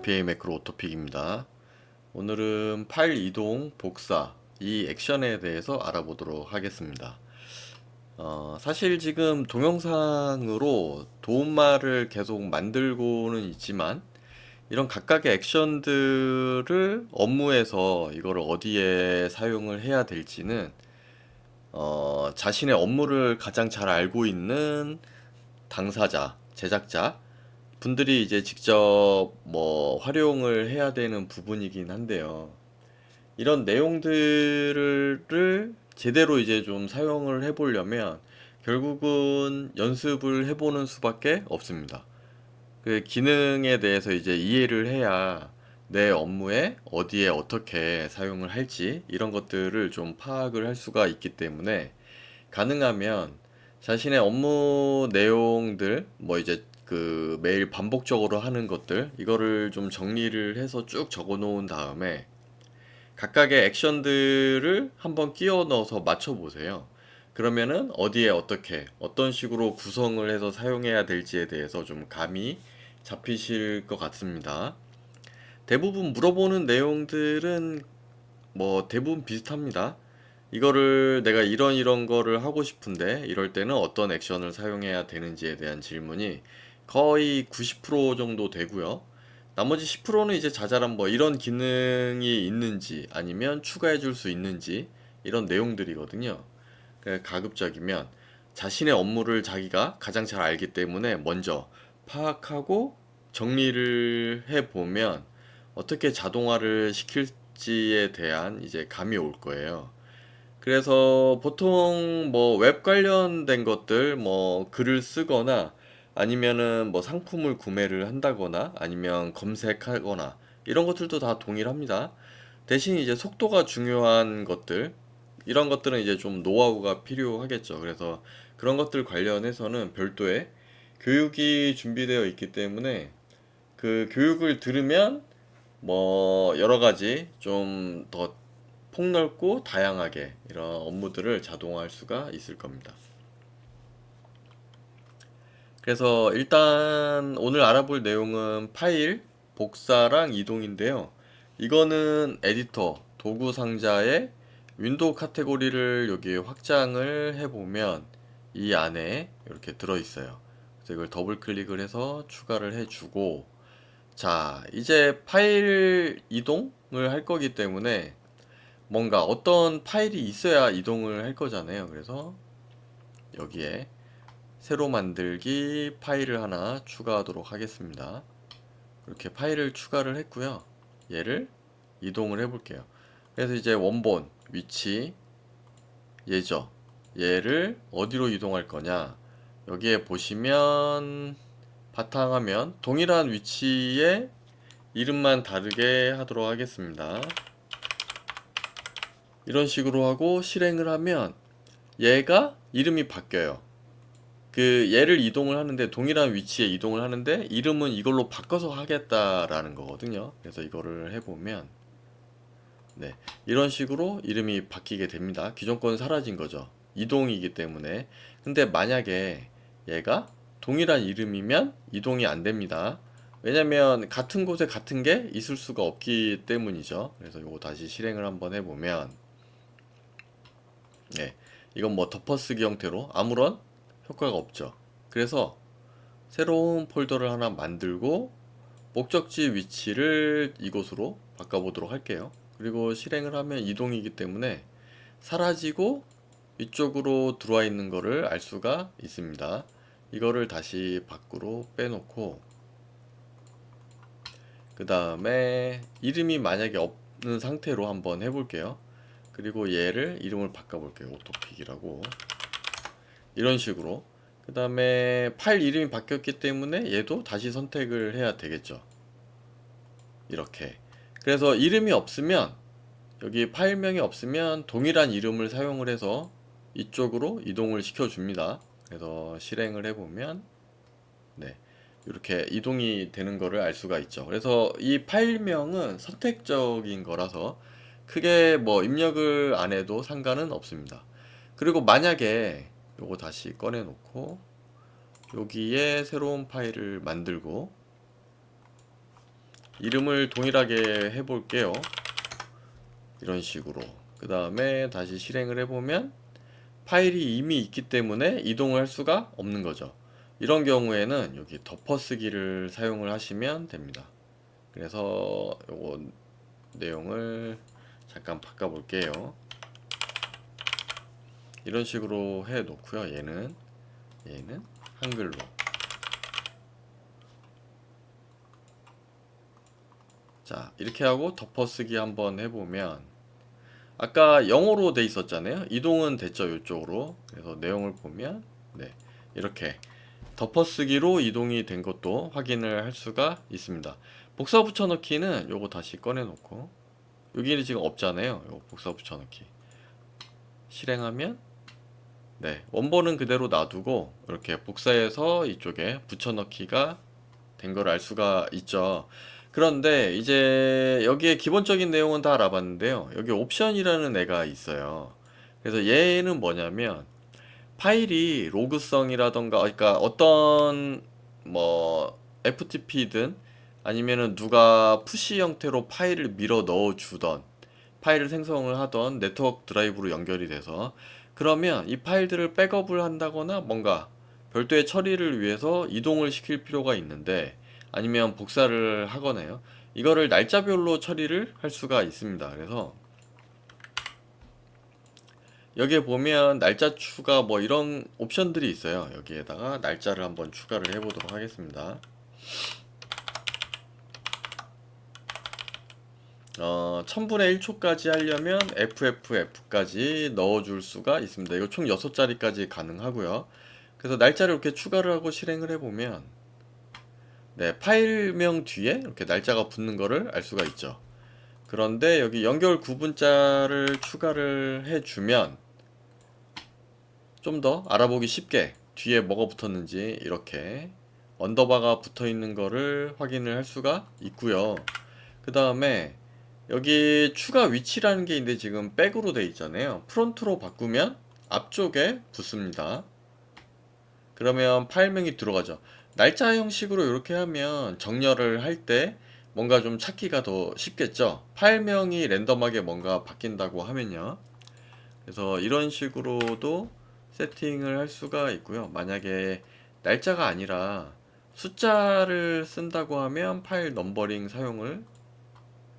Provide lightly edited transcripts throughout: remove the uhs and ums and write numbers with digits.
RPA 매크로 오토픽입니다. 오늘은 파일 이동, 복사, 이 액션에 대해서 알아보도록 하겠습니다. 사실 지금 동영상으로 도움말을 계속 만들고는 있지만 이런 각각의 액션들을 업무에서 이걸 어디에 사용을 해야 될지는 자신의 업무를 가장 잘 알고 있는 당사자, 제작자 분들이 이제 직접 뭐 활용을 해야 되는 부분이긴 한데요. 이런 내용들을 제대로 이제 좀 사용을 해보려면 결국은 연습을 해보는 수밖에 없습니다. 그 기능에 대해서 이제 이해를 해야 내 업무에 어디에 어떻게 사용을 할지 이런 것들을 좀 파악을 할 수가 있기 때문에 가능하면 자신의 업무 내용들, 뭐 이제 그 매일 반복적으로 하는 것들, 이거를 좀 정리를 해서 쭉 적어 놓은 다음에 각각의 액션들을 한번 끼워 넣어서 맞춰 보세요. 그러면은 어디에 어떻게, 어떤 식으로 구성을 해서 사용해야 될지에 대해서 좀 감이 잡히실 것 같습니다. 대부분 물어보는 내용들은 뭐 대부분 비슷합니다. 이거를 내가 이런 거를 하고 싶은데 이럴 때는 어떤 액션을 사용해야 되는지에 대한 질문이 거의 90% 정도 되고요. 나머지 10%는 이제 자잘한 뭐 이런 기능이 있는지 아니면 추가해 줄 수 있는지 이런 내용들이거든요. 가급적이면 자신의 업무를 자기가 가장 잘 알기 때문에 먼저 파악하고 정리를 해 보면 어떻게 자동화를 시킬지에 대한 이제 감이 올 거예요. 그래서 보통 뭐 웹 관련된 것들 뭐 글을 쓰거나 아니면은 뭐 상품을 구매를 한다거나 아니면 검색하거나 이런 것들도 다 동일합니다. 대신 이제 속도가 중요한 것들 이런 것들은 이제 좀 노하우가 필요하겠죠. 그래서 그런 것들 관련해서는 별도의 교육이 준비되어 있기 때문에 그 교육을 들으면 뭐 여러 가지 좀 더 폭넓고 다양하게 이런 업무들을 자동화할 수가 있을 겁니다. 그래서 일단 오늘 알아볼 내용은 파일, 복사랑 이동인데요. 이거는 에디터, 도구 상자에 윈도우 카테고리를 여기 확장을 해보면 이 안에 이렇게 들어있어요. 그래서 이걸 더블 클릭을 해서 추가를 해주고 자, 이제 파일 이동을 할 거기 때문에 뭔가 어떤 파일이 있어야 이동을 할 거잖아요. 그래서 여기에 새로 만들기 파일을 하나 추가하도록 하겠습니다. 이렇게 파일을 추가를 했고요. 얘를 이동을 해 볼게요. 그래서 이제 원본, 위치, 예저 얘를 어디로 이동할 거냐 여기에 보시면 바탕화면 동일한 위치에 이름만 다르게 하도록 하겠습니다. 이런 식으로 하고 실행을 하면 얘가 이름이 바뀌어요. 그 얘를 이동을 하는데 동일한 위치에 이동을 하는데 이름은 이걸로 바꿔서 하겠다라는 거거든요. 그래서 이거를 해보면 네 이런 식으로 이름이 바뀌게 됩니다. 기존 건 사라진 거죠. 이동이기 때문에. 근데 만약에 얘가 동일한 이름이면 이동이 안 됩니다. 왜냐면 같은 곳에 같은 게 있을 수가 없기 때문이죠. 그래서 이거 다시 실행을 한번 해보면 네 이건 뭐 덮어쓰기 형태로 아무런 효과가 없죠. 그래서 새로운 폴더를 하나 만들고 목적지 위치를 이곳으로 바꿔보도록 할게요. 그리고 실행을 하면 이동이기 때문에 사라지고 이쪽으로 들어와 있는 거를 알 수가 있습니다. 이거를 다시 밖으로 빼놓고 그 다음에 이름이 만약에 없는 상태로 한번 해볼게요. 그리고 얘를 이름을 바꿔볼게요. 오토픽이라고 이런 식으로 그 다음에 파일 이름이 바뀌었기 때문에 얘도 다시 선택을 해야 되겠죠. 이렇게 그래서 이름이 없으면 여기 파일명이 없으면 동일한 이름을 사용을 해서 이쪽으로 이동을 시켜 줍니다. 그래서 실행을 해보면 네 이렇게 이동이 되는 거를 알 수가 있죠. 그래서 이 파일명은 선택적인 거라서 크게 뭐 입력을 안 해도 상관은 없습니다. 그리고 만약에 요거 다시 꺼내 놓고 여기에 새로운 파일을 만들고 이름을 동일하게 해볼게요. 이런 식으로. 그 다음에 다시 실행을 해보면 파일이 이미 있기 때문에 이동을 할 수가 없는 거죠. 이런 경우에는 여기 덮어쓰기를 사용을 하시면 됩니다. 그래서 요거 내용을 잠깐 바꿔볼게요. 이런 식으로 해 놓고요. 얘는 한글로. 자, 이렇게 하고 덮어쓰기 한번 해보면 아까 영어로 돼 있었잖아요. 이동은 됐죠, 이쪽으로. 그래서 내용을 보면 네, 이렇게 덮어쓰기로 이동이 된 것도 확인을 할 수가 있습니다. 복사 붙여넣기는 요거 다시 꺼내놓고, 여기는 지금 없잖아요. 요거 복사 붙여넣기 실행하면 네, 원본은 그대로 놔두고 이렇게 복사해서 이쪽에 붙여넣기가 된 걸 알 수가 있죠. 그런데 이제 여기에 기본적인 내용은 다 알아봤는데요. 여기 옵션이라는 애가 있어요. 그래서 얘는 뭐냐면 파일이 로그성이라던가, 그러니까 어떤 뭐 FTP든 아니면은 누가 푸시 형태로 파일을 밀어 넣어 주던, 파일을 생성을 하던 네트워크 드라이브로 연결이 돼서, 그러면 이 파일들을 백업을 한다거나 뭔가 별도의 처리를 위해서 이동을 시킬 필요가 있는데, 아니면 복사를 하거나요. 이거를 날짜별로 처리를 할 수가 있습니다. 그래서 여기에 보면 날짜 추가 뭐 이런 옵션들이 있어요. 여기에다가 날짜를 한번 추가를 해보도록 하겠습니다. 1000분의 1초까지 하려면 FFF까지 넣어줄 수가 있습니다. 이거 총 6자리까지 가능하고요. 그래서 날짜를 이렇게 추가를 하고 실행을 해보면 네, 파일명 뒤에 이렇게 날짜가 붙는 거를 알 수가 있죠. 그런데 여기 연결 구분자를 추가를 해주면 좀 더 알아보기 쉽게 뒤에 뭐가 붙었는지 이렇게 언더바가 붙어 있는 거를 확인을 할 수가 있고요. 그 다음에 여기 추가 위치라는 게 있는데 지금 백으로 돼 있잖아요. 프론트로 바꾸면 앞쪽에 붙습니다. 그러면 파일명이 들어가죠. 날짜 형식으로 이렇게 하면 정렬을 할 때 뭔가 좀 찾기가 더 쉽겠죠. 파일명이 랜덤하게 뭔가 바뀐다고 하면요. 그래서 이런 식으로도 세팅을 할 수가 있고요. 만약에 날짜가 아니라 숫자를 쓴다고 하면 파일 넘버링 사용을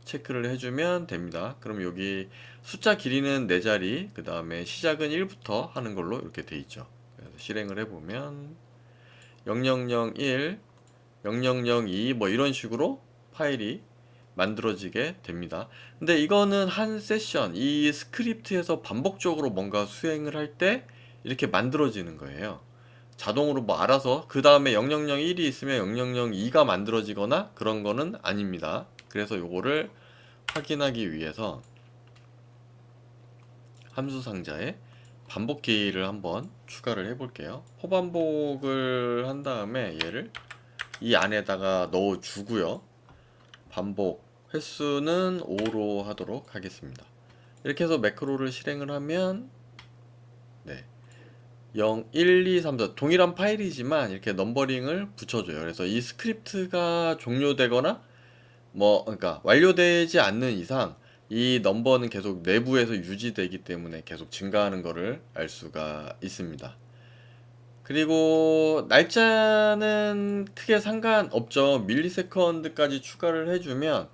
체크를 해주면 됩니다. 그럼 여기 숫자 길이는 4자리, 그 다음에 시작은 1부터 하는 걸로 이렇게 돼 있죠. 그래서 실행을 해보면 0001, 0002 뭐 이런 식으로 파일이 만들어지게 됩니다. 근데 이거는 한 세션, 이 스크립트에서 반복적으로 뭔가 수행을 할 때 이렇게 만들어지는 거예요. 자동으로 뭐 알아서 그 다음에 0001이 있으면 0002가 만들어지거나 그런 거는 아닙니다. 그래서 요거를 확인하기 위해서 함수 상자에 반복키를 한번 추가를 해 볼게요. 포반복을 한 다음에 얘를 이 안에다가 넣어 주고요. 반복 횟수는 5로 하도록 하겠습니다. 이렇게 해서 매크로를 실행을 하면 네, 0, 1, 2, 3, 4 동일한 파일이지만 이렇게 넘버링을 붙여줘요. 그래서 이 스크립트가 종료되거나 뭐 그러니까 완료되지 않는 이상 이 넘버는 계속 내부에서 유지되기 때문에 계속 증가하는 것을 알 수가 있습니다. 그리고 날짜는 크게 상관없죠. 밀리세컨드까지 추가를 해주면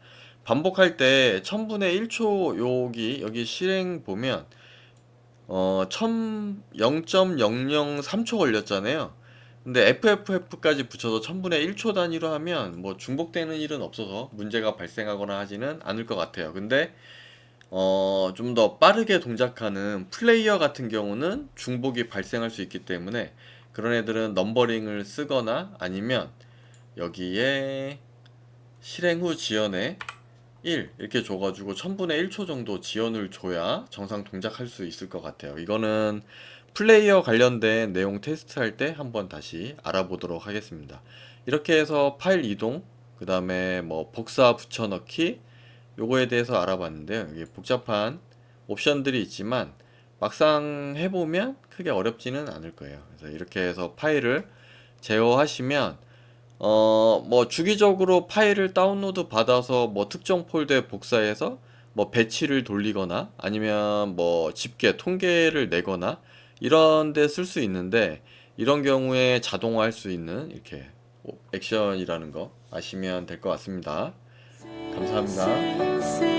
반복할 때 1000분의 1초 여기 실행 보면 0.003초 걸렸잖아요. 근데 FFF까지 붙여서 1000분의 1초 단위로 하면 뭐 중복되는 일은 없어서 문제가 발생하거나 하지는 않을 것 같아요. 근데 좀 더 빠르게 동작하는 플레이어 같은 경우는 중복이 발생할 수 있기 때문에 그런 애들은 넘버링을 쓰거나 아니면 여기에 실행 후 지연에 1 이렇게 줘가지고 1000분의 1초 정도 지연을 줘야 정상 동작할 수 있을 것 같아요. 이거는 플레이어 관련된 내용 테스트할 때 한번 다시 알아보도록 하겠습니다. 이렇게 해서 파일 이동, 그 다음에 뭐 복사 붙여넣기 요거에 대해서 알아봤는데요. 여기 복잡한 옵션들이 있지만 막상 해보면 크게 어렵지는 않을 거예요. 그래서 이렇게 해서 파일을 제어하시면 뭐 주기적으로 파일을 다운로드 받아서 뭐 특정 폴더에 복사해서 뭐 배치를 돌리거나 아니면 뭐 집계, 통계를 내거나 이런 데 쓸 수 있는데, 이런 경우에 자동화할 수 있는 이렇게 액션이라는 거 아시면 될 것 같습니다. 감사합니다.